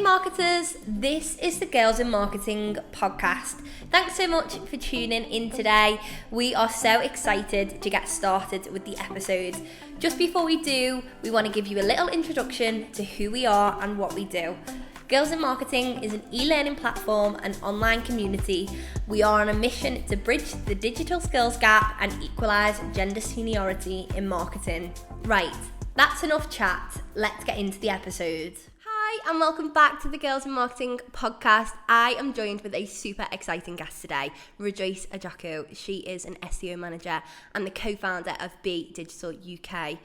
marketers, this is the Girls in Marketing podcast. Thanks so much for tuning in today. We are so excited to get started with the episodes. Just before we do, we want to give you a little introduction to who we are and what we do. Girls in Marketing is an e-learning platform and online community. We are on a mission to bridge the digital skills gap and equalise gender seniority in marketing. Right, that's enough chat. Let's get into the episode. Hi, and welcome back to the Girls in Marketing podcast. I am joined with a super exciting guest today, Rejoice Ojiaku. She is an SEO manager and the co-founder of B-DigitalUK.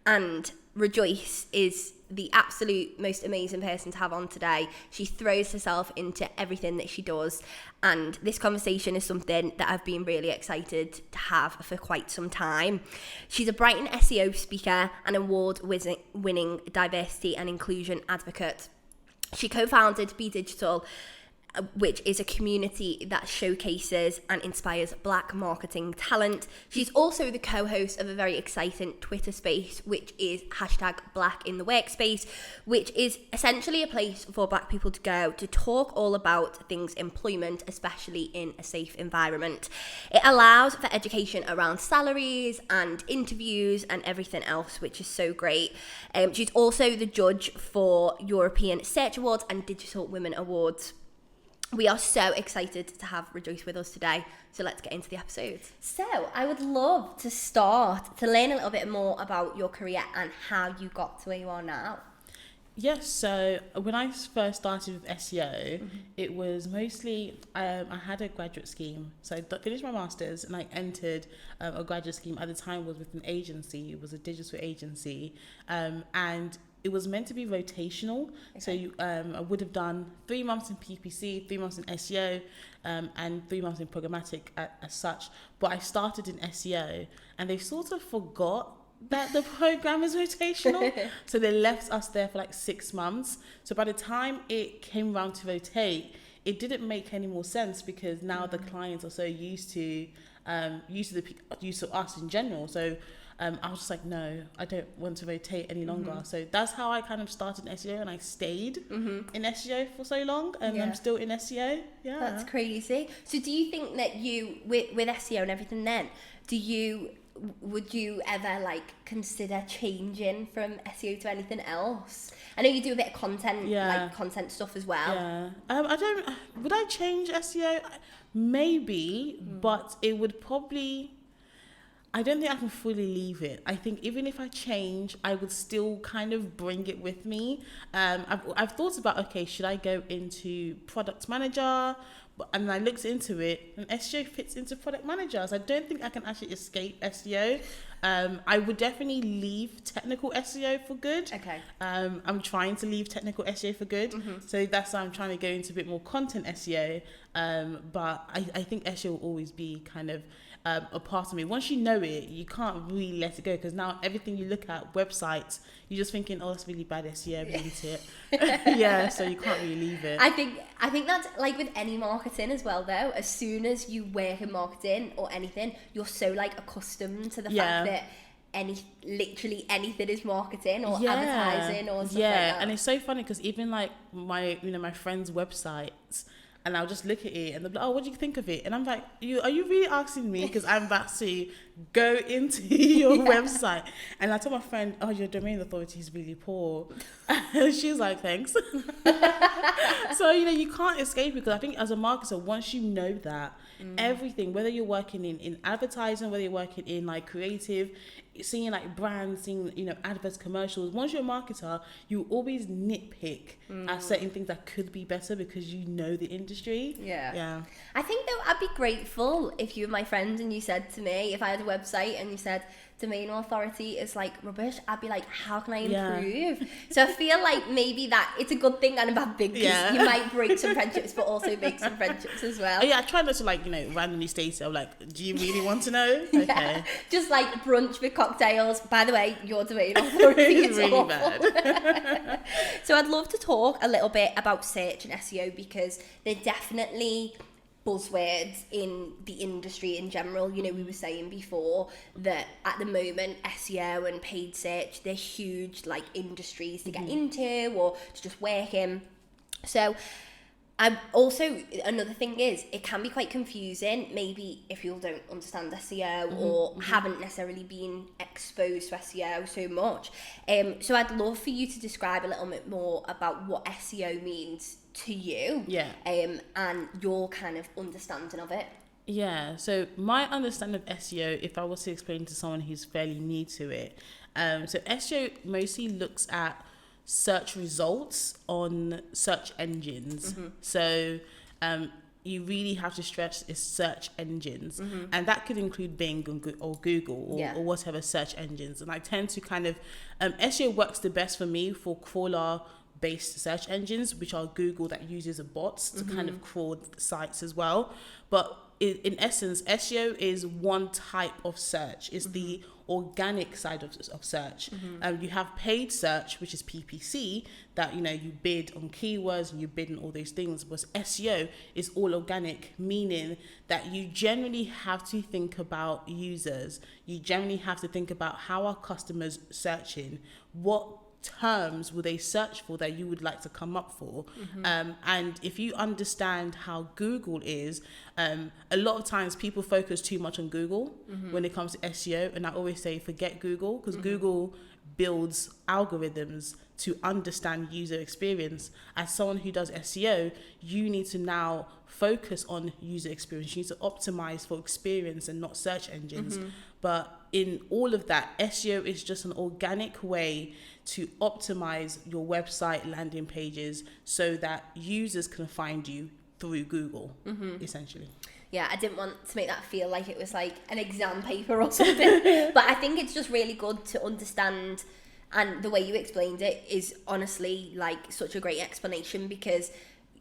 And Rejoice is the absolute most amazing person to have on today. She throws herself into everything that she does, and this conversation is something that I've been really excited to have for quite some time. She's a Brighton SEO speaker and award-winning diversity and inclusion advocate. She co-founded B-Digital, which is a community that showcases and inspires Black marketing talent. She's also the co-host of a very exciting Twitter space, which is #Black in the Workspace, which is essentially a place for Black people to go to talk all about things employment, especially in a safe environment. It allows for education around salaries and interviews and everything else, which is so great. She's also the judge for European Search Awards and Digital Women Awards. We are so excited to have Rejoice with us today, so let's get into the episode. So I would love to start to learn a little bit more about your career and how you got to where you are now. Yes, so when I first started with SEO, it was mostly, I had a graduate scheme. So I finished my master's and I entered a graduate scheme. At the time was with an agency, it was a digital agency, and it was meant to be rotational. Okay. So I would have done 3 months in PPC, 3 months in SEO, and 3 months in programmatic as such. But I started in SEO and they sort of forgot that the program is rotational. So they left us there for like 6 months. So by the time it came around to rotate, it didn't make any more sense because now the clients are so used to us in general. So I was just like, no, I don't want to rotate any longer. So that's how I kind of started in SEO, and I stayed in SEO for so long, and I'm still in SEO. Yeah, that's crazy. So do you think that you, with SEO and everything then, would you ever like consider changing from SEO to anything else? I know you do a bit of content, like content stuff as well. Yeah, would I change SEO? Maybe, but it would probably, I don't think I can fully leave it. I think even if I change, I would still kind of bring it with me. I've thought about, okay, should I go into product manager? And I looked into it, and SEO fits into product manager. So I don't think I can actually escape SEO. I would definitely leave technical SEO for good. Okay. I'm trying to leave technical SEO for good. So that's why I'm trying to go into a bit more content SEO. But I think SEO will always be kind of a part of me. Once you know it, you can't really let it go, because now everything you look at, websites, you're just thinking, oh, that's really bad SEO, we need it. Yeah, so you can't really leave it. I think that's like with any marketing as well though. As soon as you work in marketing or anything, you're so like accommoded to the fact that literally anything is marketing or advertising or stuff like that. And it's so funny because even like my friends' websites, and I'll just look at it and they'll be like, oh, what do you think of it? And I'm like, are you really asking me? Because I'm about to go into your website. And I told my friend, oh, your domain authority is really poor. And she was like, thanks. So, you can't escape it, because I think as a marketer, once you know that, everything, whether you're working in advertising, whether you're working in like creative, seeing like brands, seeing adverts, commercials, once you're a marketer, you always nitpick at certain things that could be better because you know the industry. Yeah. I think though I'd be grateful if you were my friend and you said to me, if I had a website and you said domain authority is like rubbish, I'd be like, how can I improve? So I feel like maybe that it's a good thing and a bad thing, because you might break some friendships but also make some friendships as well. I try not to randomly state it. I'm like, do you really want to know? Okay. Just like brunch with cocktails. By the way, your domain authority is really awful. bad. So I'd love to talk a little bit about search and SEO, because they're definitely buzzwords in the industry in general. We were saying before that at the moment SEO and paid search, they're huge like industries to get into or to just work in. So I'm also, another thing is, it can be quite confusing, maybe if you don't understand SEO or haven't necessarily been exposed to SEO so much. So I'd love for you to describe a little bit more about what SEO means to you, and your kind of understanding of it. Yeah, so my understanding of SEO, if I was to explain to someone who's fairly new to it, so SEO mostly looks at search results on search engines. So you really have to stress is search engines, and that could include Bing or Google or whatever search engines. And I tend to kind of SEO works the best for me for crawler based search engines, which are Google that uses a bots to kind of crawl sites as well. But in essence, SEO is one type of search. It's the organic side of search. You have paid search, which is PPC, that you bid on keywords and you bid on all those things. But SEO is all organic, meaning that you generally have to think about users. You generally have to think about how are customers searching, what terms will they search for that you would like to come up for. And if you understand how Google is, a lot of times people focus too much on Google when it comes to SEO, and I always say forget Google, because Google builds algorithms to understand user experience. As someone who does SEO, you need to now focus on user experience. You need to optimize for experience and not search engines. But in all of that, SEO is just an organic way to optimize your website landing pages so that users can find you through Google, essentially. Yeah, I didn't want to make that feel like it was like an exam paper or something. But I think it's just really good to understand, and the way you explained it is honestly like such a great explanation, because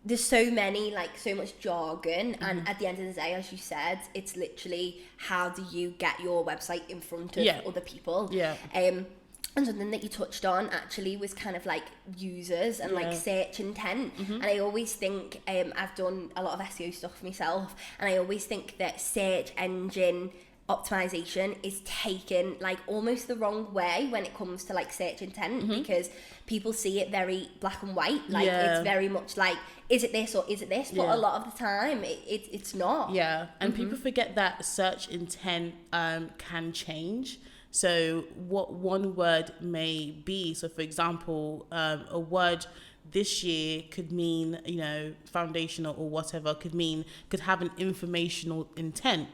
there's so much jargon, and at the end of the day, as you said, it's literally how do you get your website in front of other people. And something that you touched on actually was kind of like users and like search intent. And I always think, I've done a lot of SEO stuff myself, and I always think that search engine optimization is taken like almost the wrong way when it comes to like search intent, because people see it very black and white, like it's very much like, is it this or is it this? But a lot of the time it's not. And people forget that search intent can change. So what one word may be, so for example, a word this year could mean, foundational or whatever, could have an informational intent.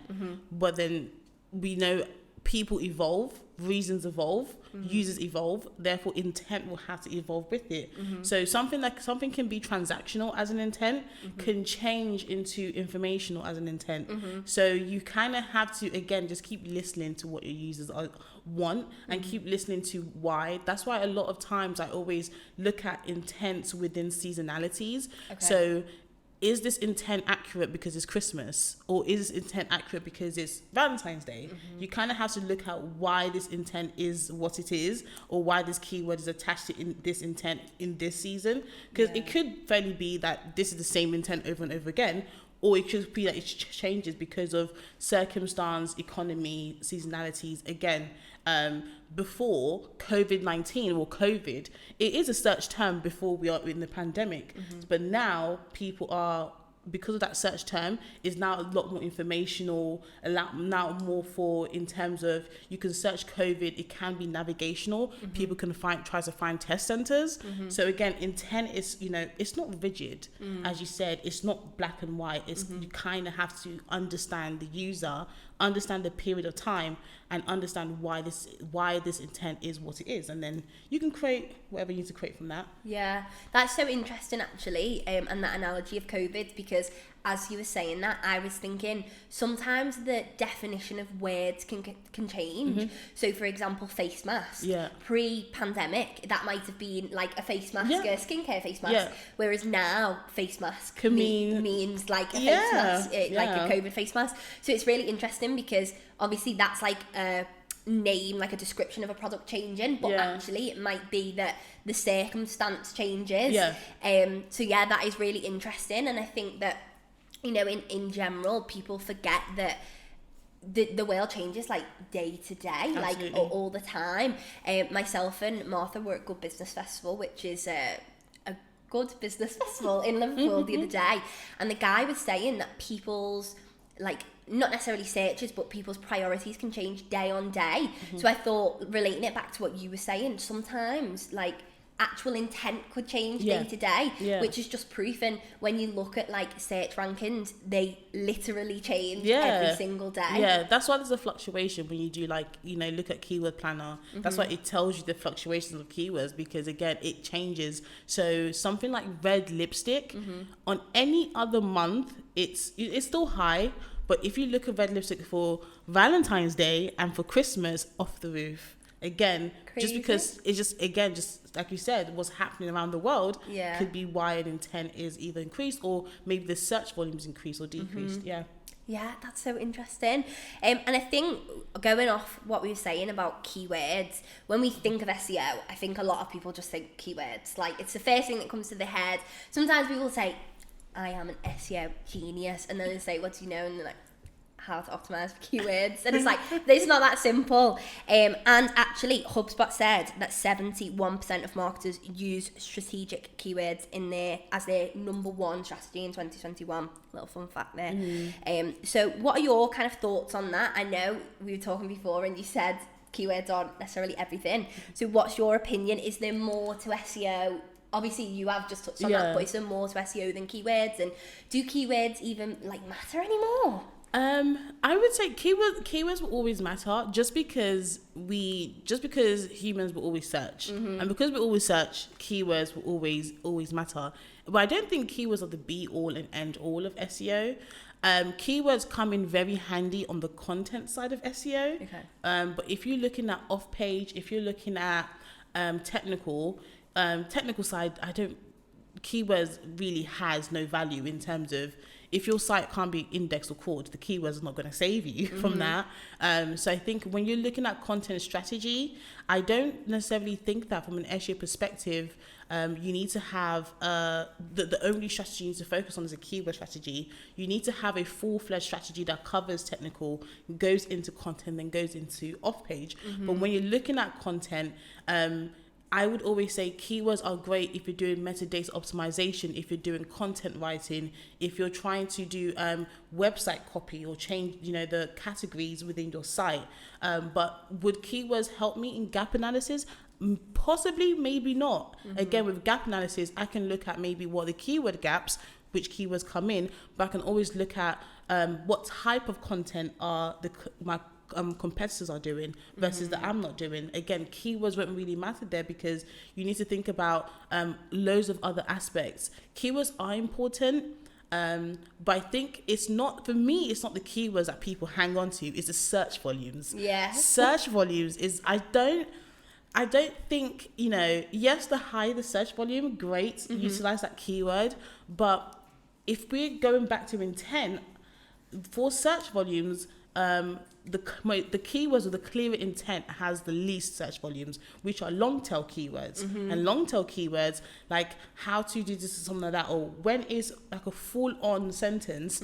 But then we know people evolve, reasons evolve, users evolve, therefore intent will have to evolve with it. So something can be transactional as an intent, can change into informational as an intent. So you kind of have to, again, just keep listening to what your users want and keep listening to why. That's why a lot of times I always look at intents within seasonalities. So is this intent accurate because it's Christmas, or is this intent accurate because it's Valentine's Day? You kind of have to look at why this intent is what it is, or why this keyword is attached to this intent in this season, because it could fairly be that this is the same intent over and over again, or it could be that it changes because of circumstance, economy, seasonalities. Again, before COVID-19 or COVID, it is a search term before we are in the pandemic. But now people are, because of that search term, is now a lot more informational, now more for, in terms of, you can search COVID, it can be navigational. People can try to find test centers. So again, intent is, it's not rigid. As you said, it's not black and white. It's you kind of have to understand the user, understand the period of time, and understand why this intent is what it is, and then you can create whatever you need to create from that. Yeah, that's so interesting actually, and that analogy of COVID, because as you were saying that, I was thinking sometimes the definition of words can change. So for example, face mask. Pre-pandemic, that might have been like a face mask, a skincare face mask, whereas now face mask means like a face mask, like a COVID face mask. So it's really interesting, because obviously that's like a name, like a description of a product changing, but actually it might be that the circumstance changes. So that is really interesting, and I think that in general people forget that the world changes like day to day. Absolutely. Like all the time. Myself and Martha were at Good Business Festival, which is a good business festival in Liverpool the other day, and the guy was saying that people's, like, not necessarily searches, but people's priorities can change day on day. So I thought, relating it back to what you were saying, sometimes, like, actual intent could change day to day, which is just proof. And when you look at, like, search rankings, they literally change every single day. Yeah, that's why there's a fluctuation when you do, like, you know, look at Keyword Planner. That's why it tells you the fluctuations of keywords, because again, it changes. So something like red lipstick on any other month, it's still high, but if you look at red lipstick for Valentine's Day and for Christmas, off the roof. Again, Crazy. just because it's just like you said, what's happening around the world could be why an intent is either increased, or maybe the search volumes increased or decreased. Yeah, that's so interesting. And I think, going off what we were saying about keywords, when we think of SEO, I think a lot of people just think keywords. Like, it's the first thing that comes to their head. Sometimes people say, I am an SEO genius, and then they say, what do you know? And they're like, how to optimize for keywords. And it's like, it's not that simple. And actually, HubSpot said that 71% of marketers use strategic keywords in there as their number one strategy in 2021. Little fun fact there. So what are your kind of thoughts on that? I know we were talking before and you said keywords aren't necessarily everything. So what's your opinion? Is there more to SEO? Obviously, you have just touched on that, but is there more to SEO than keywords? And do keywords even, like, matter anymore? I would say keywords will always matter, just because humans will always search, and because we always search, keywords will always matter. But I don't think keywords are the be all and end all of SEO. Keywords come in very handy on the content side of SEO. But if you're looking at off page, if you're looking at technical side, keywords really has no value in terms of, if your site can't be indexed or crawled, the keywords are not going to save you from that. So I think when you're looking at content strategy, I don't necessarily think that from an SEO perspective, you need to have the only strategy you need to focus on is a keyword strategy. You need to have a full-fledged strategy that covers technical, goes into content, then goes into off-page. But when you're looking at content, I would always say keywords are great if you're doing metadata optimization, if you're doing content writing, if you're trying to do website copy or change, the categories within your site. But would keywords help me in gap analysis? Possibly, maybe not. Again, with gap analysis, I can look at maybe what the keyword gaps, which keywords come in, but I can always look at what type of content are my competitors are doing versus that I'm not doing. Again, keywords won't really matter there, because you need to think about loads of other aspects. Keywords are important, but I think it's not the keywords that people hang on to, it's the search volumes. Search volumes is, I don't think, yes, the higher the search volume, great, utilize that keyword, but if we're going back to intent, for search volumes, the keywords with the clearer intent has the least search volumes, which are long tail keywords. And long tail keywords, like how to do this or something like that, or when is like a full on sentence,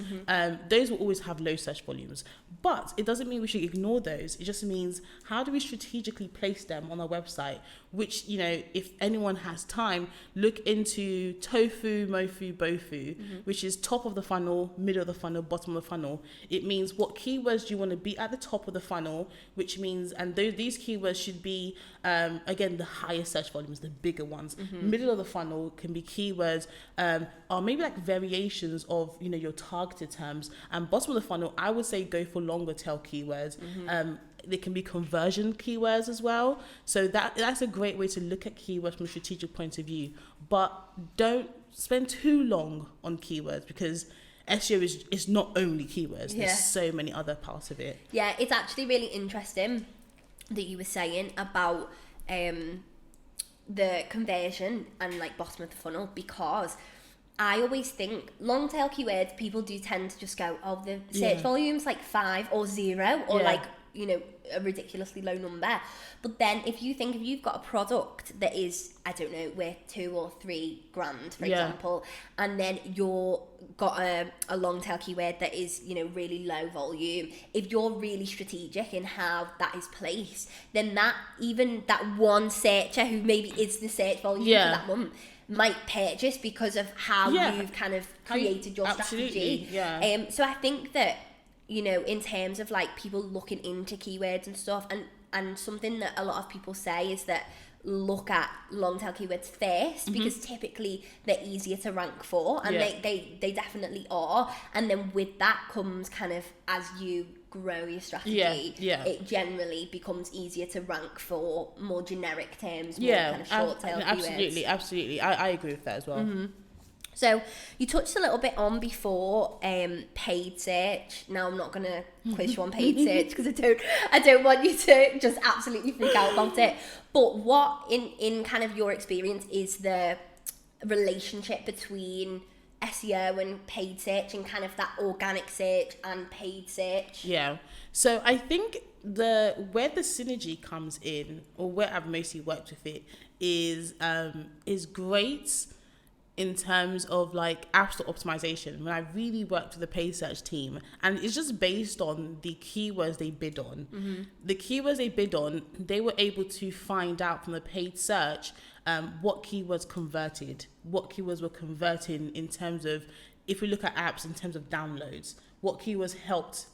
those will always have low search volumes. But it doesn't mean we should ignore those. It just means, how do we strategically place them on our website? Which, if anyone has time, look into tofu, mofu, bofu, which is top of the funnel, middle of the funnel, bottom of the funnel. It means what keywords do you want to be at the top of the funnel, which means, and these keywords should be, again, the higher search volumes, the bigger ones. Middle of the funnel can be keywords, or maybe like variations of, your targeted terms. And bottom of the funnel, I would say go for longer tail keywords. They can be conversion keywords as well. So that's a great way to look at keywords from a strategic point of view. But don't spend too long on keywords, because SEO is not only keywords. There's so many other parts of it. Yeah, it's actually really interesting that you were saying about the conversion and like bottom of the funnel, because I always think long tail keywords, people do tend to just go, oh, the search volume's like 5 or 0 or like, a ridiculously low number. But then if you've got a product that is, I don't know, worth 2 or 3 grand, for example, and then you're got a long tail keyword that is, really low volume, if you're really strategic in how that is placed, then that one searcher who maybe is the search volume for that month might purchase because of how you've kind of created your strategy. So I think that, you know, in terms of like people looking into keywords and stuff, and something that a lot of people say is that look at long tail keywords first, because typically they're easier to rank for, and they definitely are. And then with that comes kind of, as you grow your strategy, it generally becomes easier to rank for more generic terms, more kind of short tail keywords. Absolutely. I agree with that as well. So you touched a little bit on before paid search. Now I'm not gonna quiz you on paid search because I don't want you to just absolutely freak out about it. But what in kind of your experience is the relationship between SEO and paid search, and kind of that organic search and paid search? Yeah. So I think where the synergy comes in, or where I've mostly worked with it, is great in terms of like app store optimization. When I really worked with the paid search team, and it's just based on the keywords they bid on. The keywords they bid on, they were able to find out from the paid search what keywords converted, what keywords were converting in terms of, if we look at apps in terms of downloads, what keywords helped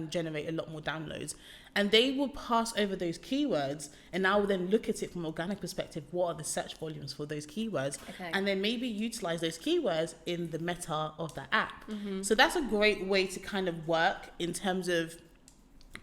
generate a lot more downloads. And they will pass over those keywords, and I will then look at it from an organic perspective. What are the search volumes for those keywords? And then maybe utilize those keywords in the meta of the app. So that's a great way to kind of work in terms of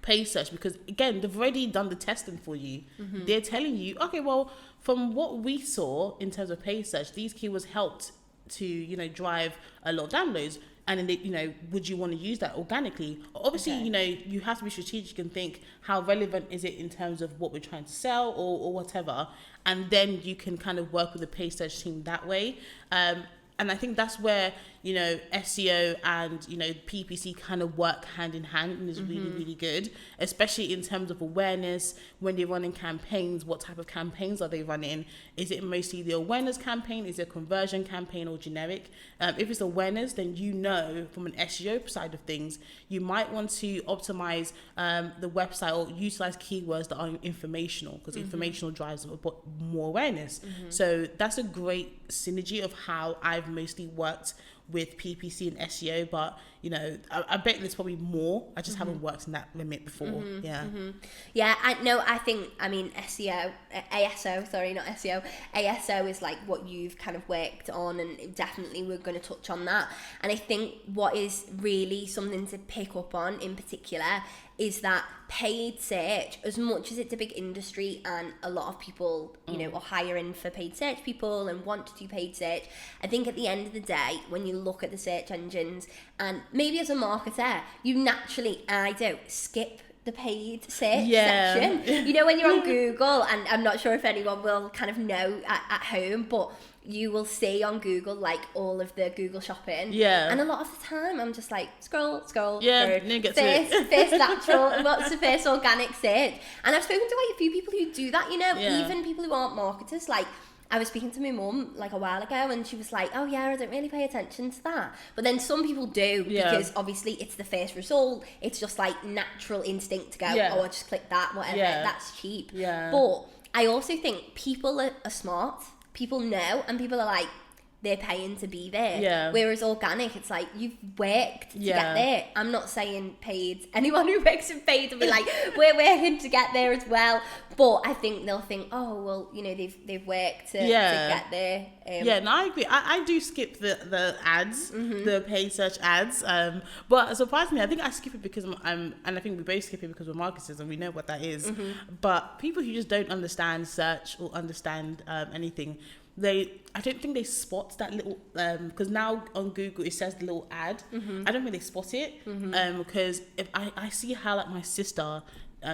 paid search, because again, they've already done the testing for you. They're telling you, okay, well, from what we saw in terms of paid search, these keywords helped to, you know, drive a lot of downloads. And then, they, you know, would you want to use that organically? Obviously, you know, you have to be strategic and think, how relevant is it in terms of what we're trying to sell, or whatever. And then you can kind of work with the paid search team that way. And I think that's where, you know, SEO and, you know, PPC kind of work hand in hand, and is really, really good, especially in terms of awareness. When they're running campaigns, what type of campaigns are they running? Is it mostly the awareness campaign? Is it a conversion campaign, or generic? If it's awareness, then you know from an SEO side of things, you might want to optimize the website or utilize keywords that are informational, because informational drives more awareness. So that's a great synergy of how I've mostly worked with PPC and SEO, but you know, I bet there's probably more. I just haven't worked in that limit before. Yeah, I mean SEO, ASO, sorry, not SEO. ASO is like what you've kind of worked on, and definitely we're going to touch on that. And I think what is really something to pick up on in particular is that paid search, as much as it's a big industry and a lot of people, you know, are hiring for paid search people and want to do paid search, I think at the end of the day, when you look at the search engines, and maybe as a marketer, you naturally, I don't, skip the paid search section. You know, when you're on Google, and I'm not sure if anyone will kind of know at home, but you will see on Google like all of the Google shopping. And a lot of the time I'm just like scroll through. First natural, what's the first organic search? And I've spoken to quite a few people who do that, you know, even people who aren't marketers. Like, I was speaking to my mum like a while ago, and she was like, oh yeah, I don't really pay attention to that. But then some people do, because obviously it's the first result. It's just like natural instinct to go, oh, I just click that, whatever, that's cheap. But I also think people are smart. People know, and people are like, they're paying to be there. Whereas organic, it's like, you've worked to get there. I'm not saying paid. Anyone who works in paid will be like, we're working to get there as well. But I think they'll think, oh, well, you know, they've worked to get there. No, I agree. I do skip the ads, the paid search ads. But surprisingly, I think I skip it because and I think we both skip it because we're marketers and we know what that is. But people who just don't understand search or understand anything, I don't think they spot that little, because now on Google it says the little ad. I don't think they spot it, because if I see how like my sister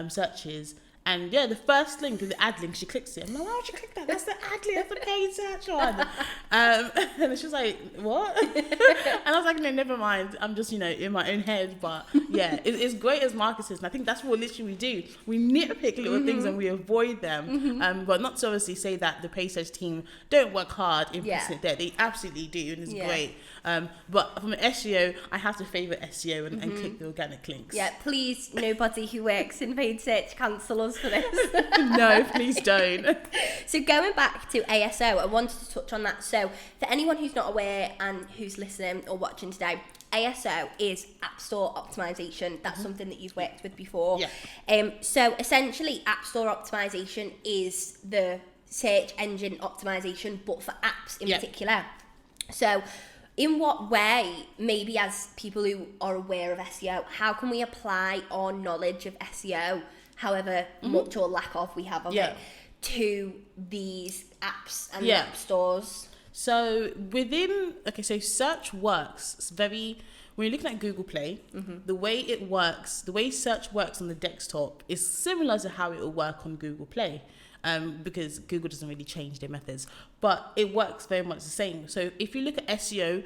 searches, and the first link is the ad link, she clicks it. I'm like, why would you click that? That's the ad link, that's the paid search one. And she's like, what? And I was like, no, never mind. I'm just, you know, in my own head. But yeah, it's great as marketers. And I think that's what literally we do. We nitpick little things and we avoid them. But not to obviously say that the paid search team don't work hard in putting it there. They absolutely do, and it's great. But from an SEO, I have to favour SEO and click the organic links. Yeah, please, nobody who works in paid search cancel us pause for this. No, please don't. So going back to ASO, I wanted to touch on that. So for anyone who's not aware and who's listening or watching today, ASO is App Store optimization. That's something that you've worked with before. Yeah. So essentially, App Store optimization is the search engine optimization, but for apps in particular. So in what way, maybe as people who are aware of SEO, how can we apply our knowledge of SEO, however much or lack of we have of it, to these apps and app stores? So so search works. It's very, when you're looking at Google Play, the way it works, the way search works on the desktop is similar to how it will work on Google Play. Because Google doesn't really change their methods, but it works very much the same. So if you look at SEO,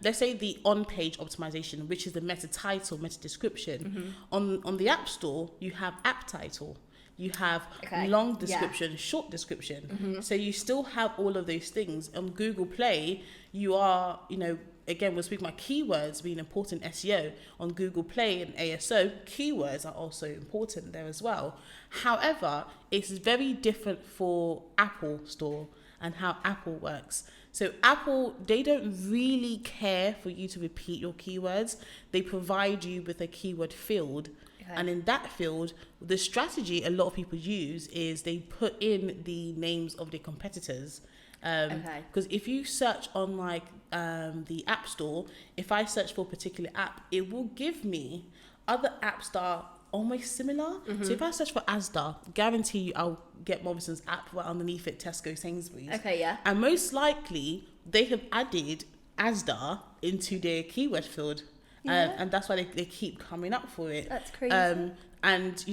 let's say the on-page optimization, which is the meta title, meta description, on the App Store, you have app title, you have long description, short description. So you still have all of those things. On Google Play, you are, again, we're speaking about keywords being important in SEO. On Google Play and ASO, keywords are also important there as well. However, it's very different for Apple Store and how Apple works. So Apple, they don't really care for you to repeat your keywords. They provide you with a keyword field. And in that field, the strategy a lot of people use is they put in the names of their competitors. Because if you search on the App Store, if I search for a particular app, it will give me other apps that are almost similar. So if I search for Asda, guarantee you I'll get Morrison's app right underneath it, Tesco, Sainsbury's. And most likely they have added Asda into their keyword field. And that's why they keep coming up for it. That's crazy. And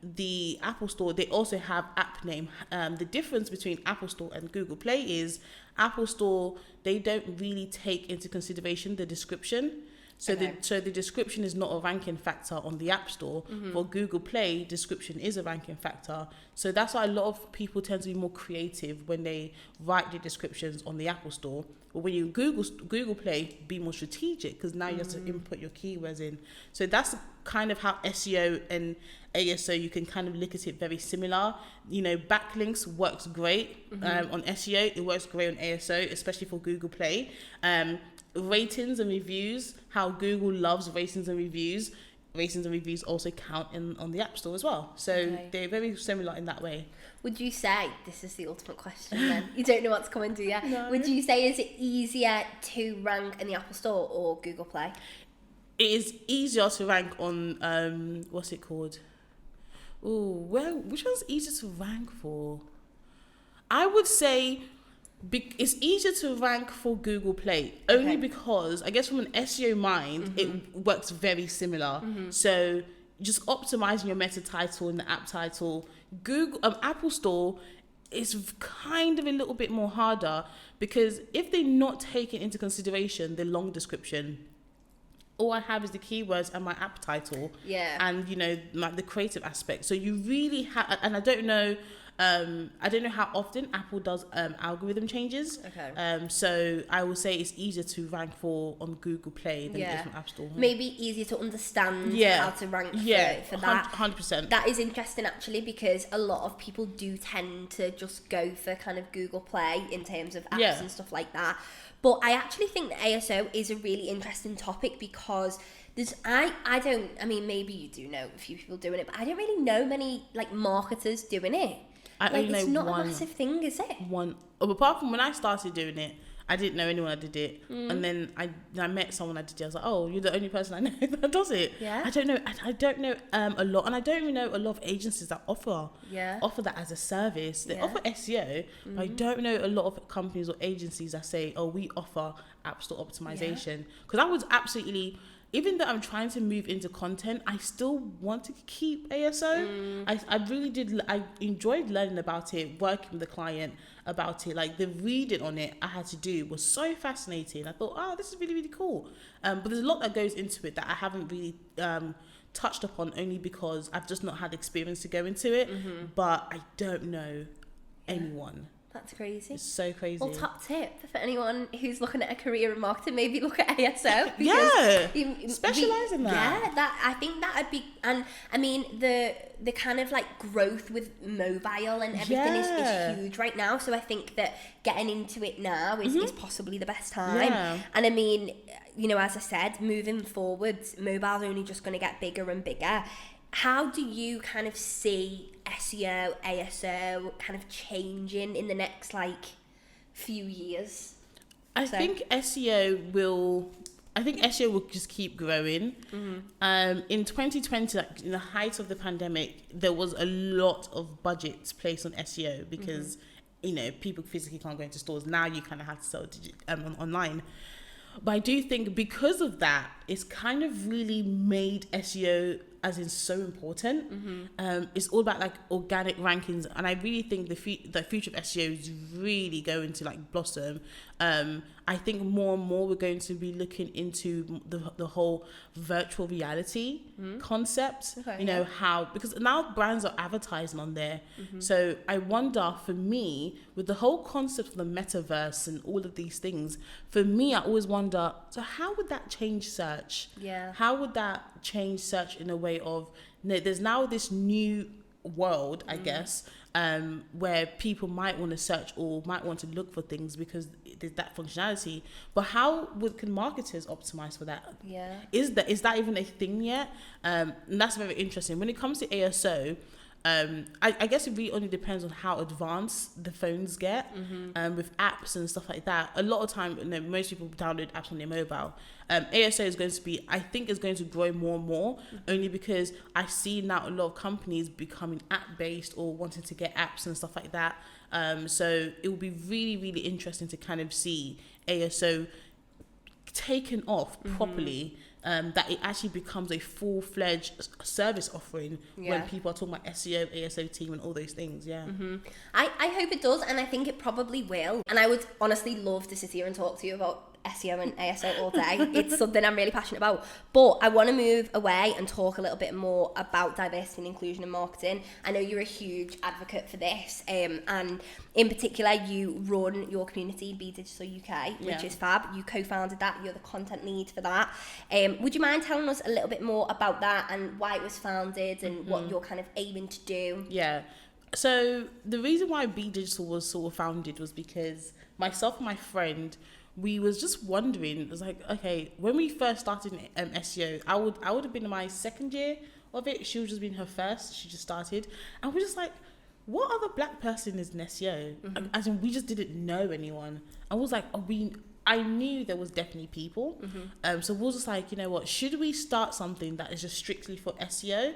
the Apple Store, they also have app name. The difference between Apple Store and Google Play is Apple Store, they don't really take into consideration the description. So the description is not a ranking factor on the App Store. For Google Play, description is a ranking factor. So that's why a lot of people tend to be more creative when they write their descriptions on the Apple Store. But when you Google Play, be more strategic, because now you have to input your keywords in. So that's kind of how SEO and ASO, you can kind of look at it very similar. Backlinks works great on SEO. It works great on ASO, especially for Google Play. Ratings and reviews, how Google loves ratings and reviews. Ratings and reviews also count on the App Store as well. So they're very similar in that way. Would you say, this is the ultimate question then, you don't know what's coming, do you? No. Would you say, is it easier to rank in the Apple Store or Google Play? It is easier to rank on, what's it called? Which one's easier to rank for? I would say it's easier to rank for Google Play, only because, I guess from an SEO mind, it works very similar. So just optimizing your meta title and the app title. Apple Store is kind of a little bit more harder, because if they're not taking into consideration the long description, all I have is the keywords and my app title, and the creative aspect. So you really have, and I don't know how often Apple does algorithm changes. So I will say it's easier to rank for on Google Play than it is on App Store. Maybe easier to understand how to rank for that. 100%. That is interesting actually, because a lot of people do tend to just go for kind of Google Play in terms of apps and stuff like that. But I actually think that ASO is a really interesting topic, because maybe you do know a few people doing it, but I don't really know many marketers doing it. It's not a massive thing, is it? Apart from when I started doing it, I didn't know anyone that did it. And then I met someone that did it. I was like, oh, you're the only person I know that does it. I don't know a lot. And I don't even know a lot of agencies that offer that as a service. They offer SEO, but I don't know a lot of companies or agencies that say, oh, we offer App Store optimization. Because I was absolutely... Even though I'm trying to move into content, I still want to keep ASO. I really did. I enjoyed learning about it, working with the client about it. The reading on it I had to do was so fascinating. I thought, this is really, really cool. But there's a lot that goes into it that I haven't really touched upon, only because I've just not had experience to go into it. But I don't know anyone That's crazy. It's so crazy. Well, top tip for anyone who's looking at a career in marketing, maybe look at ASO. Specialise in that. Yeah, that I think that would be, and I mean the kind of like growth with mobile and everything is huge right now. So I think that getting into it now is possibly the best time. Yeah. And I mean, you know, as I said, moving forward, mobile's only just going to get bigger and bigger. How do you kind of see SEO, ASO kind of changing in the next like few years? I think SEO will just keep growing. In 2020, like in the height of the pandemic, there was a lot of budgets placed on SEO because you know, people physically can't go into stores. Now you kind of have to sell online. But I do think because of that, it's kind of really made SEO as in so important. It's all about like organic rankings, and I really think the future of SEO is really going to like blossom. I think more and more we're going to be looking into the whole virtual reality concept. You know, how, because now brands are advertising on there. So I wonder, for me, with the whole concept of the metaverse and all of these things, for me, I always wonder, so how would that change search? How would that change search in a way of, you know, there's now this new world, I guess, where people might want to search or might want to look for things because there's that functionality. But how can marketers optimize for that? Is that even a thing yet? And that's very interesting. When it comes to ASO, I guess it really only depends on how advanced the phones get, with apps and stuff like that. A lot of time, you know, most people download apps on their mobile. ASO is going to be, I think, is going to grow more and more, only because I see now a lot of companies becoming app-based or wanting to get apps and stuff like that. So it will be really, really interesting to kind of see ASO taken off properly. That it actually becomes a full-fledged service offering when people are talking about SEO, ASO team and all those things. I hope it does, and I think it probably will. And I would honestly love to sit here and talk to you about SEO and ASO all day. It's something I'm really passionate about. But I want to move away and talk a little bit more about diversity and inclusion in marketing. I know you're a huge advocate for this, and in particular, you run your community, B-DigitalUK, which is fab. You co-founded that. You're the content lead for that. Would you mind telling us a little bit more about that and why it was founded and what you're kind of aiming to do? So the reason why B-Digital was sort of founded was because myself and my friend, we was just wondering, it was like, okay, when we first started SEO, I would have been in my second year of it. She would just been her first. She just started. And we're just like, what other black person is in SEO? As in, we just didn't know anyone. I was like, I knew there was definitely people. So we was just like, you know what, should we start something that is just strictly for SEO?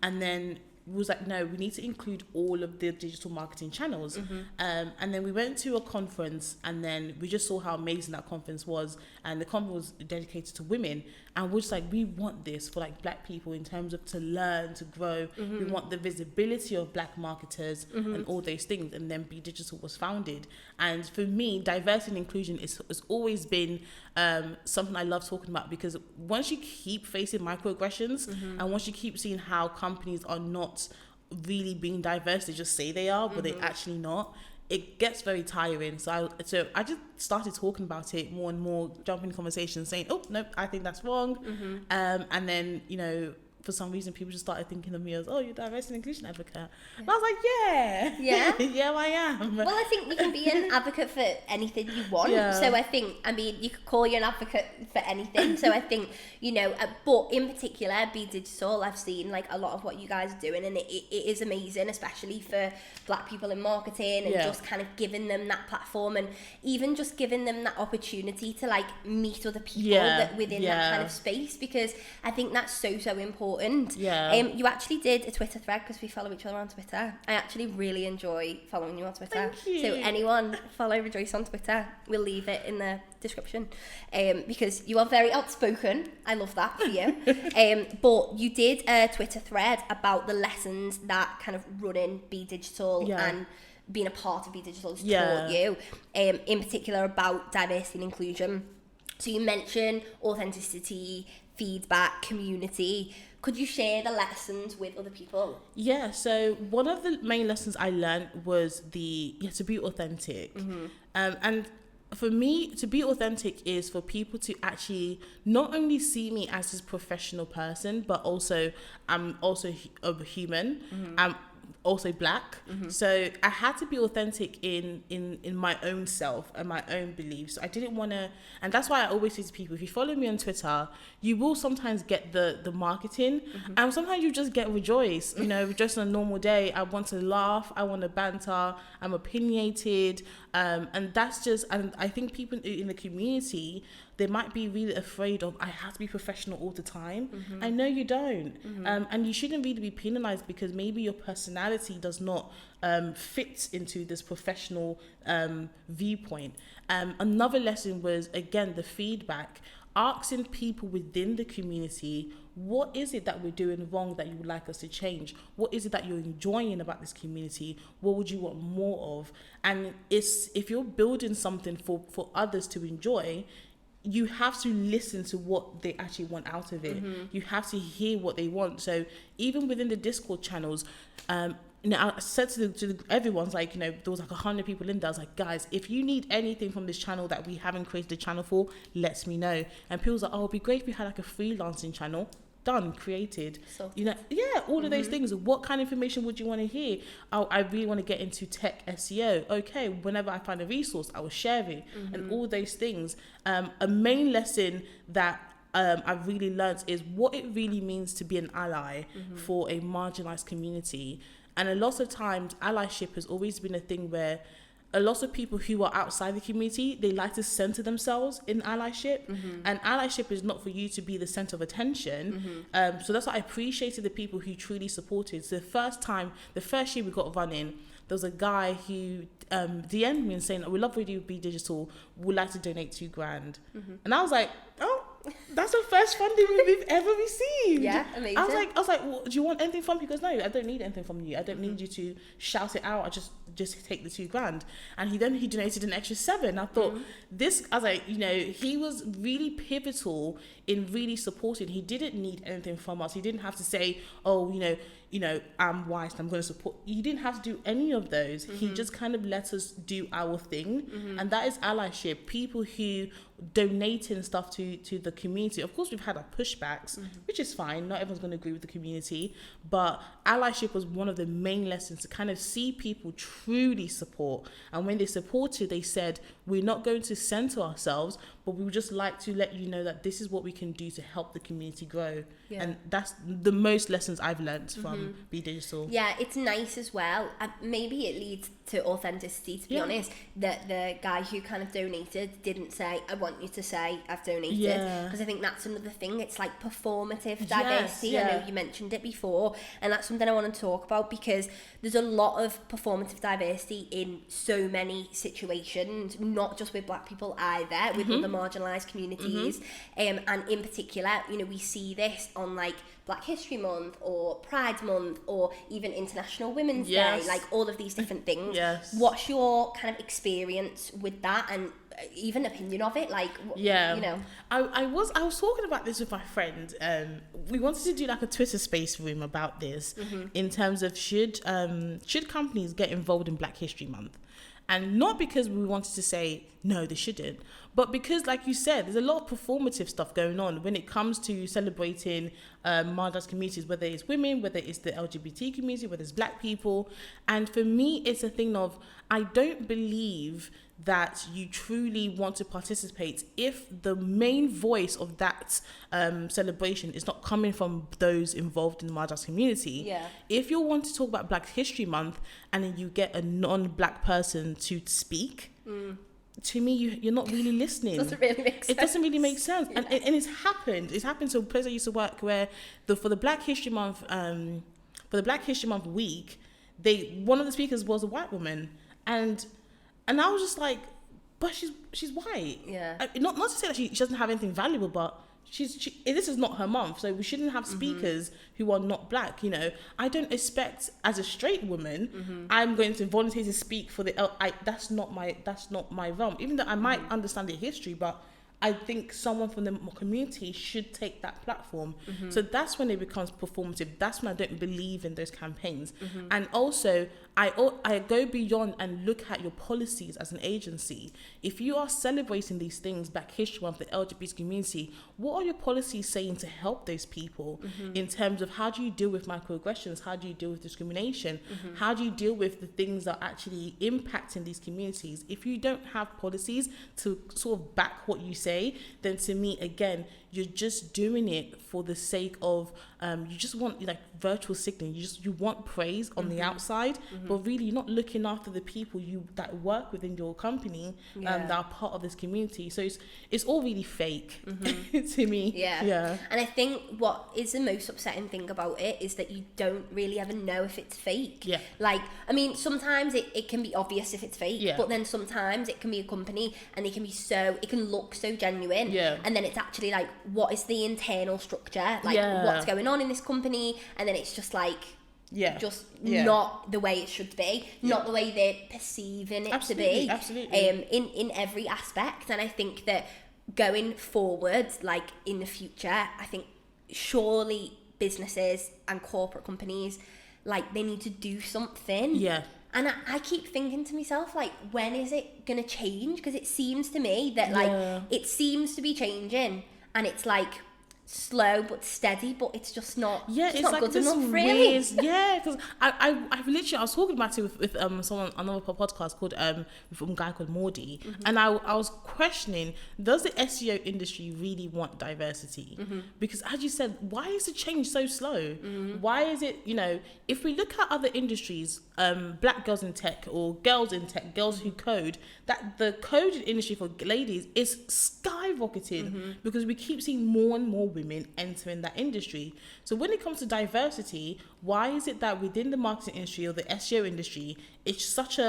And then was like, no, we need to include all of the digital marketing channels. And then we went to a conference, and then we just saw how amazing that conference was, and the conference was dedicated to women, and we're just like, we want this for like black people in terms of to learn, to grow. We want the visibility of black marketers and all those things. And then B-Digital was founded. And for me, diversity and inclusion has always been something I love talking about, because once you keep facing microaggressions and once you keep seeing how companies are not really being diverse, they just say they are, but they're actually not, it gets very tiring. So I just started talking about it more and more, jumping in conversations, saying, oh, no, I think that's wrong. And then, you know, for some reason, people just started thinking of me as, oh, you're diversity and inclusion advocate. And I was like, yeah, I am. Well, I think you can be an advocate for anything you want. So I think, I mean, you could call you an advocate for anything. So I think, you know, but in particular, B-Digital, I've seen like a lot of what you guys are doing, and it is amazing, especially for black people in marketing, and just kind of giving them that platform, and even just giving them that opportunity to like meet other people that within that kind of space, because I think that's so important. You actually did a Twitter thread, because we follow each other on Twitter. I actually really enjoy following you on Twitter. Thank you. So anyone follow Rejoice on Twitter, we'll leave it in the description, because you are very outspoken. I love that for you. But you did a Twitter thread about the lessons that kind of running B-Digital and being a part of B-Digital has taught you, in particular about diversity and inclusion. So you mentioned authenticity, feedback, community. Could you share the lessons with other people? Yeah, so one of the main lessons I learned was to be authentic. And for me, to be authentic is for people to actually not only see me as this professional person, but also I'm also a human. I'm also Black. So I had to be authentic in my own self and my own beliefs. I didn't want to, and that's why I always say to people, if you follow me on Twitter, you will sometimes get the marketing, and sometimes you just get Rejoice. Just on a normal day, I want to laugh, I want to banter, I'm opinionated, and that's just, and I think people in the community, they might be really afraid of, I have to be professional all the time. I know you don't. And you shouldn't really be penalized because maybe your personality does not fit into this professional viewpoint. Another lesson was, again, the feedback. Asking people within the community, what is it that we're doing wrong that you would like us to change? What is it that you're enjoying about this community? What would you want more of? And if you're building something for others to enjoy, you have to listen to what they actually want out of it. You have to hear what they want. So even within the Discord channels, I said to everyone's like, there was like 100 people in there. I was like, guys, if you need anything from this channel that we haven't created a channel for, let me know. And people's like, oh, it'd be great if we had like a freelancing channel. Done, created. So all of those things. What kind of information would you want to hear? Oh, I really want to get into tech SEO. Okay, whenever I find a resource, I will share it. And all those things. A main lesson that I've really learned is what it really means to be an ally for a marginalized community. And a lot of times, allyship has always been a thing where a lot of people who are outside the community, they like to center themselves in allyship. And allyship is not for you to be the center of attention. So that's why I appreciated the people who truly supported. So the first year we got running, there was a guy who DM'd me and saying, we love Radio B-Digital, we'd like to donate $2,000. And I was like, oh, that's the first funding we've ever received. Yeah, amazing. I was like, well, do you want anything from me? He goes, no, I don't need anything from you. I don't need you to shout it out. I just take the $2,000. And he donated an extra $7,000. I thought I was like, he was really pivotal in really supporting. He didn't need anything from us. He didn't have to say, oh, I'm wise, I'm going to support. He didn't have to do any of those. He just kind of let us do our thing. And that is allyship. People who donating stuff to the community. Of course, we've had our pushbacks, which is fine. Not everyone's going to agree with the community. But allyship was one of the main lessons, to kind of see people truly support. And when they supported, they said, we're not going to center ourselves, but we would just like to let you know that this is what we can do to help the community grow. Yeah. And that's the most lessons I've learned from B-Digital. Yeah, it's nice as well. Maybe it leads to authenticity, to be honest. That the guy who kind of donated didn't say, I want you to say I've donated. Because I think that's another thing. It's like performative diversity. I know you mentioned it before. And that's something I want to talk about, because there's a lot of performative diversity in so many situations, not just with Black people either, with other marginalised communities. And in particular, we see this on like Black History Month or Pride Month or even International Women's Day, like all of these different things. What's your kind of experience with that, and even opinion of it? Like, I was talking about this with my friend. We wanted to do like a Twitter space room about this, in terms of should companies get involved in Black History Month. And not because we wanted to say, no, they shouldn't, but because, like you said, there's a lot of performative stuff going on when it comes to celebrating marginalized communities, whether it's women, whether it's the LGBT community, whether it's Black people. And for me, it's a thing of, I don't believe that you truly want to participate if the main voice of that celebration is not coming from those involved in the marginalized community. If you want to talk about Black History Month and then you get a non-Black person to speak, to me, you're not really listening. Doesn't really make sense. It doesn't really make sense. And it's happened. It's happened to a place I used to work where for the Black History Month week, one of the speakers was a white woman, and I was just like, but she's white. Not to say that she doesn't have anything valuable, but this is not her month, so we shouldn't have speakers who are not Black. I don't expect, as a straight woman, I'm going to volunteer to speak for that's not my realm. Even though I might understand the history, but I think someone from the community should take that platform. So that's when it becomes performative. That's when I don't believe in those campaigns. And also, I go beyond and look at your policies as an agency. If you are celebrating these things, Black History Month, the LGBT community, what are your policies saying to help those people in terms of how do you deal with microaggressions? How do you deal with discrimination? How do you deal with the things that are actually impacting these communities? If you don't have policies to sort of back what you say, then to me, again, you're just doing it for the sake of you just want like virtual signaling. You want praise on the outside, but really you're not looking after the people that work within your company that are part of this community. So it's all really fake to me. Yeah. And I think what is the most upsetting thing about it is that you don't really ever know if it's fake. Yeah. Like, I mean, sometimes it can be obvious if it's fake, but then sometimes it can be a company and it can look so genuine. And then it's actually like, what is the internal structure? Like, what's going on in this company? And then it's just like, not the way it should be, not the way they're perceiving it to be. In every aspect. And I think that going forward, like in the future, I think surely businesses and corporate companies, like, they need to do something. And I keep thinking to myself, like, when is it going to change? Because it seems to me that, like, it seems to be changing. And it's, like, slow but steady, but it's just not, it's not like good enough, really. Because I was talking about it with someone, another podcast called from a guy called Mordy, and I was questioning, does the SEO industry really want diversity? Because as you said, why is the change so slow? Why is it, if we look at other industries, Black girls in tech or girls in tech, girls who code, that the coding industry for ladies is skyrocketing because we keep seeing more and more women entering that industry. So when it comes to diversity, why is it that within the marketing industry or the SEO industry, it's such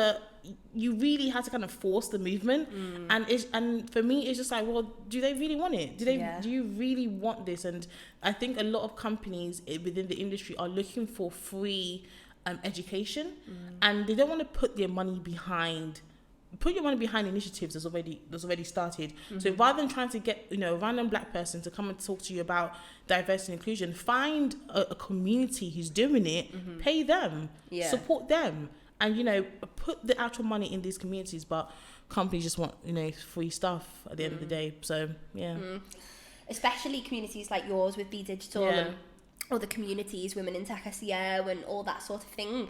you really have to kind of force the movement, and for me it's just like, well, do they really want it? Do you really want this? And I think a lot of companies within the industry are looking for free education, and they don't want to put your money behind initiatives that's already started. So rather than trying to get a random Black person to come and talk to you about diversity and inclusion, find a community who's doing it, pay them, support them, and put the actual money in these communities. But companies just want free stuff at the end of the day. So especially communities like yours with B-Digital and other communities, Women in Tech SEO and all that sort of thing.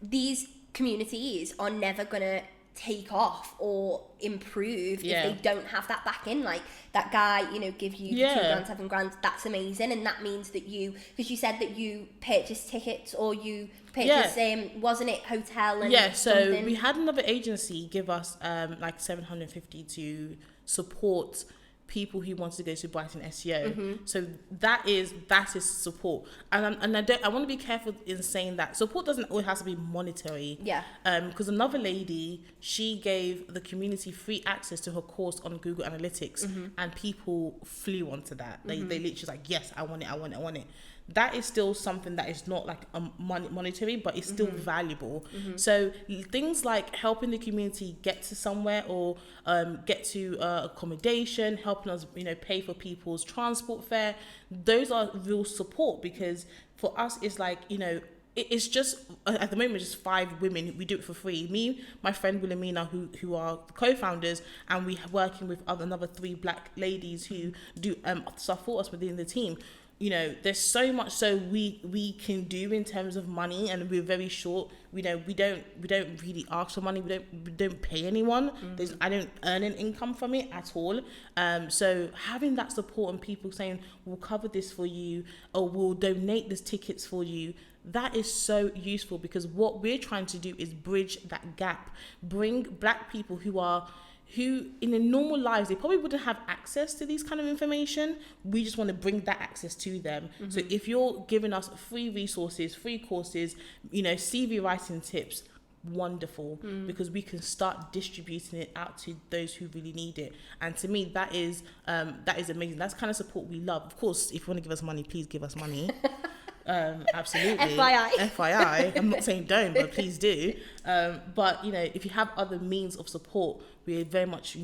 These communities are never gonna take off or improve if they don't have that backing. Like that guy, give you the $2,000, $7,000, that's amazing. And that means that because you said that you purchased tickets or you purchased wasn't it hotel and so something? We had another agency give us like $750 to support people who wanted to go to Brighton SEO. So that is support, and I want to be careful in saying that support doesn't always have to be monetary. Because another lady, she gave the community free access to her course on Google Analytics, and people flew onto that. They literally like, yes, I want it. That is still something that is not like monetary, but it's still valuable. So things like helping the community get to somewhere or get to accommodation, helping us, pay for people's transport fare, those are real support, because for us, it's like, it's just, at the moment, just 5 women. We do it for free. Me, my friend Wilhelmina, who are the co-founders, and we are working with another 3 Black ladies who do support us within the team. There's so much so we can do in terms of money, and we're very short. We don't really ask for money. We don't pay anyone. I don't earn an income from it at all. So having that support and people saying, we'll cover this for you, or we'll donate these tickets for you, that is so useful, because what we're trying to do is bridge that gap, bring Black people who in their normal lives, they probably wouldn't have access to these kind of information. We just want to bring that access to them. So if you're giving us free resources, free courses, CV writing tips, wonderful, because we can start distributing it out to those who really need it. And to me, that is amazing. That's the kind of support we love. Of course, if you want to give us money, please give us money. Absolutely. FYI. I'm not saying don't, but please do. But, if you have other means of support, we're very much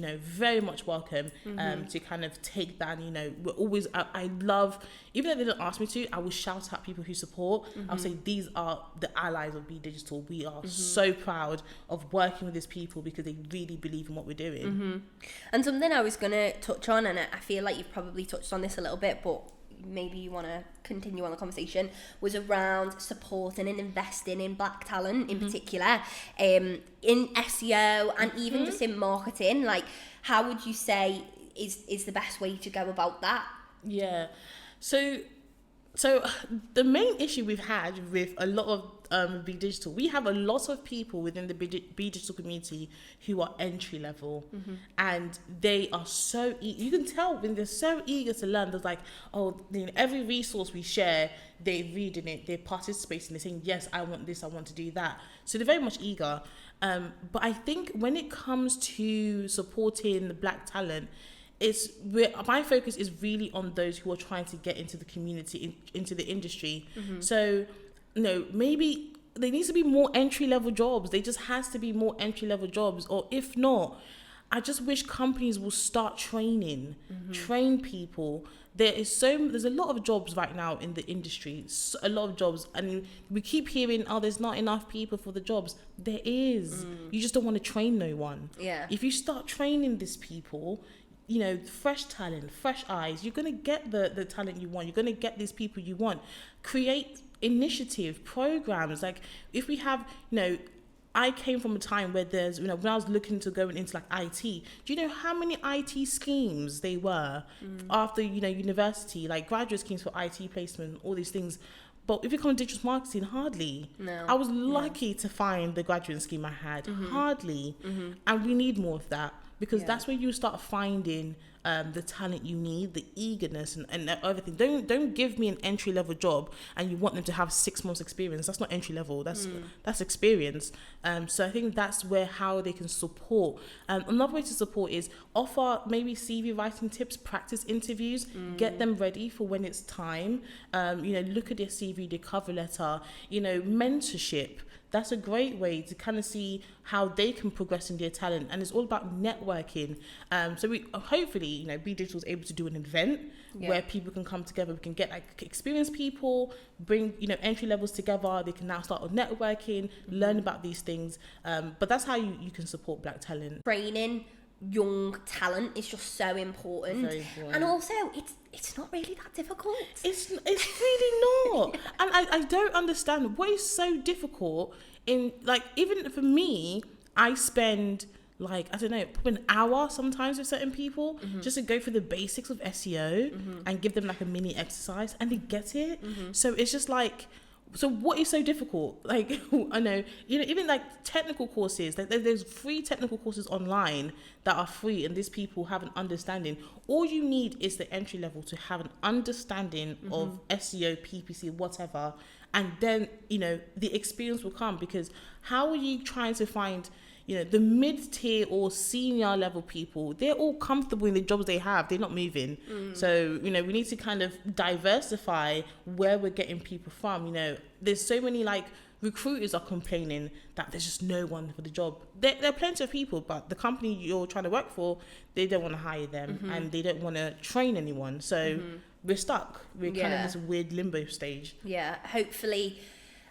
welcome to kind of take that. We're always, I love, even though they don't ask me to, I will shout out people who support. I'll say, these are the allies of B-Digital. We are so proud of working with these people because they really believe in what we're doing. And something I was going to touch on, and I feel like you've probably touched on this a little bit, but maybe you want to continue on the conversation, was around supporting and investing in black talent in particular, in SEO and even just in marketing. Like, how would you say is the best way to go about that? Yeah. So the main issue we've had with a lot of B-Digital, we have a lot of people within the B-Digital community who are entry level, and they are so you can tell when they're so eager to learn. There's like, every resource we share, they're reading it, they're participating, they're saying, yes, I want this, I want to do that. So they're very much eager. But I think when it comes to supporting the black talent, my focus is really on those who are trying to get into the community, into the industry. So, maybe there needs to be more entry-level jobs. There just has to be more entry-level jobs. Or if not, I just wish companies will start train people. There's a lot of jobs right now in the industry, a lot of jobs, and we keep hearing, there's not enough people for the jobs. There is. You just don't want to train no one. Yeah. If you start training these people, fresh talent, fresh eyes, you're going to get the talent you want. You're going to get these people you want. Create initiative, programs. Like, if we have, I came from a time where there's, when I was looking to go into like IT, do you know how many IT schemes they were after, university, like graduate schemes for IT placement, all these things. But if you come to digital marketing, hardly. No. I was lucky to find the graduate scheme I had, hardly. And we need more of that. Because that's where you start finding the talent you need, the eagerness and everything. Don't give me an entry level job and you want them to have 6 months experience. That's not entry level. That's experience. So I think that's how they can support. Another way to support is offer maybe CV writing tips, practice interviews, get them ready for when it's time. Look at their CV, their cover letter. Mentorship. That's a great way to kind of see how they can progress in their talent, and it's all about networking. So we hopefully, B-Digital is able to do an event where people can come together. We can get like experienced people, bring entry levels together. They can now start on networking, learn about these things. But that's how you can support black talent. Training young talent is just so important. Very important. And also it's not really that difficult. It's really not. And I don't understand what is so difficult in, like, even for me, I spend like, I don't know, probably an hour sometimes with certain people just to go through the basics of SEO and give them like a mini exercise, and they get it. So it's just like, so what is so difficult? Like, I know, even like technical courses, there's free technical courses online that are free, and these people have an understanding. All you need is the entry level to have an understanding of SEO, PPC, whatever. And then, the experience will come, because how are you trying to find, the mid-tier or senior level people? They're all comfortable in the jobs they have. They're not moving. So, we need to kind of diversify where we're getting people from. There's so many, like, recruiters are complaining that there's just no one for the job. There are plenty of people, but the company you're trying to work for, they don't want to hire them and they don't want to train anyone. So we're stuck. We're kind of in this weird limbo stage. Yeah, hopefully.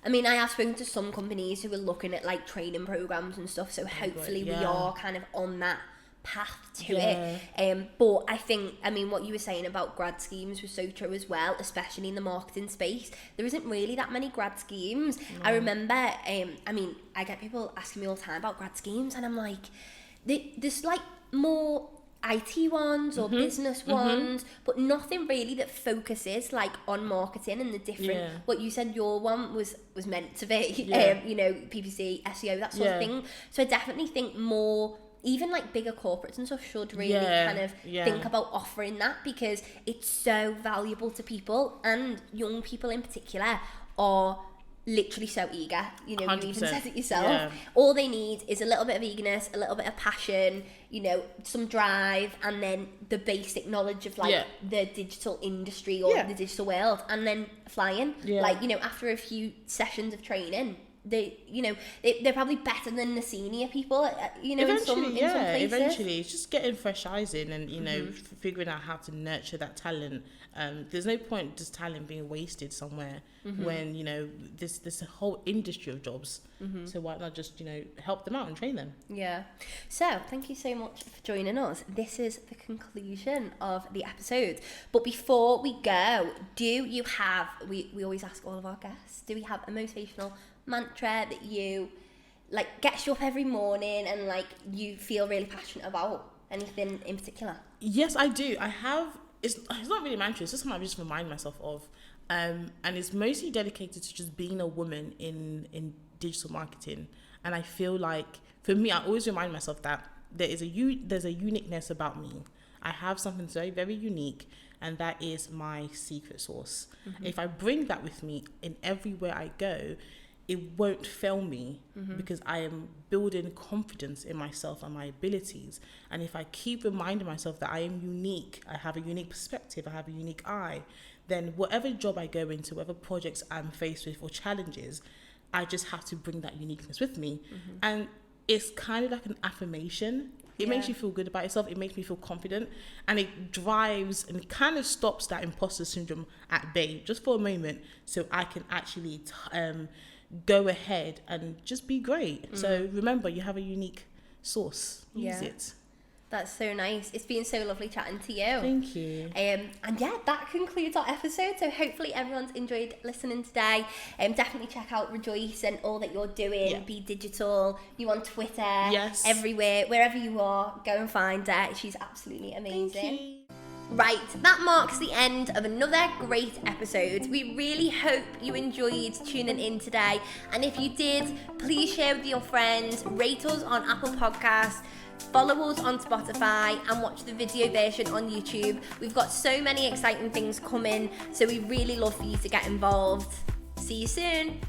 I mean, I have spoken to some companies who are looking at like training programs and stuff, so hopefully we are kind of on that path to it. But I think, what you were saying about grad schemes was so true as well, especially in the marketing space. There isn't really that many grad schemes. I remember, I get people asking me all the time about grad schemes, and I'm like, there's like more IT ones or business ones, but nothing really that focuses like on marketing and the different, what you said your one was meant to be, PPC, SEO, that sort of thing. So I definitely think more, even like bigger corporates and stuff should really kind of think about offering that, because it's so valuable to people, and young people in particular are literally so eager. You know, you even 100%. said it yourself. Yeah. All they need is a little bit of eagerness, a little bit of passion, you know, some drive, and then the basic knowledge of like the digital industry or the digital world, and then flying. Like, you know, after a few sessions of training, they're probably better than the senior people, you know, in some places. Eventually, it's just getting fresh eyes in and, you know, figuring out how to nurture that talent. There's no point just talent being wasted somewhere when, you know, there's a whole industry of jobs. So why not just, you know, help them out and train them? Yeah. So thank you so much for joining us. This is the conclusion of the episode. But before we go, do you have, we always ask all of our guests, do we have a motivational mantra that you like gets you up every morning and like you feel really passionate about? Anything in particular? Yes, I do. I have. It's not really a mantra. It's just something I just remind myself of, and it's mostly dedicated to just being a woman in digital marketing. And I feel like for me, I always remind myself that there's a uniqueness about me. I have something very, very unique, and that is my secret sauce. If I bring that with me in everywhere I go, it won't fail me because I am building confidence in myself and my abilities. And if I keep reminding myself that I am unique, I have a unique perspective, I have a unique eye, then whatever job I go into, whatever projects I'm faced with or challenges, I just have to bring that uniqueness with me. And it's kind of like an affirmation. It makes you feel good about yourself. It makes me feel confident, and it drives and kind of stops that imposter syndrome at bay just for a moment, so I can actually go ahead and just be great. So remember, you have a unique source. Use it. That's so nice. It's been so lovely chatting to you. Thank you. And yeah, that concludes our episode. So hopefully everyone's enjoyed listening today. Definitely check out Rejoice and all that you're doing. B-Digital. You on Twitter. Yes. Everywhere. Wherever you are, go and find her. She's absolutely amazing. Thank you. Right, that marks the end of another great episode. We really hope you enjoyed tuning in today. And if you did, please share with your friends, rate us on Apple Podcasts, follow us on Spotify, and watch the video version on YouTube. We've got so many exciting things coming, so we really love for you to get involved. See you soon.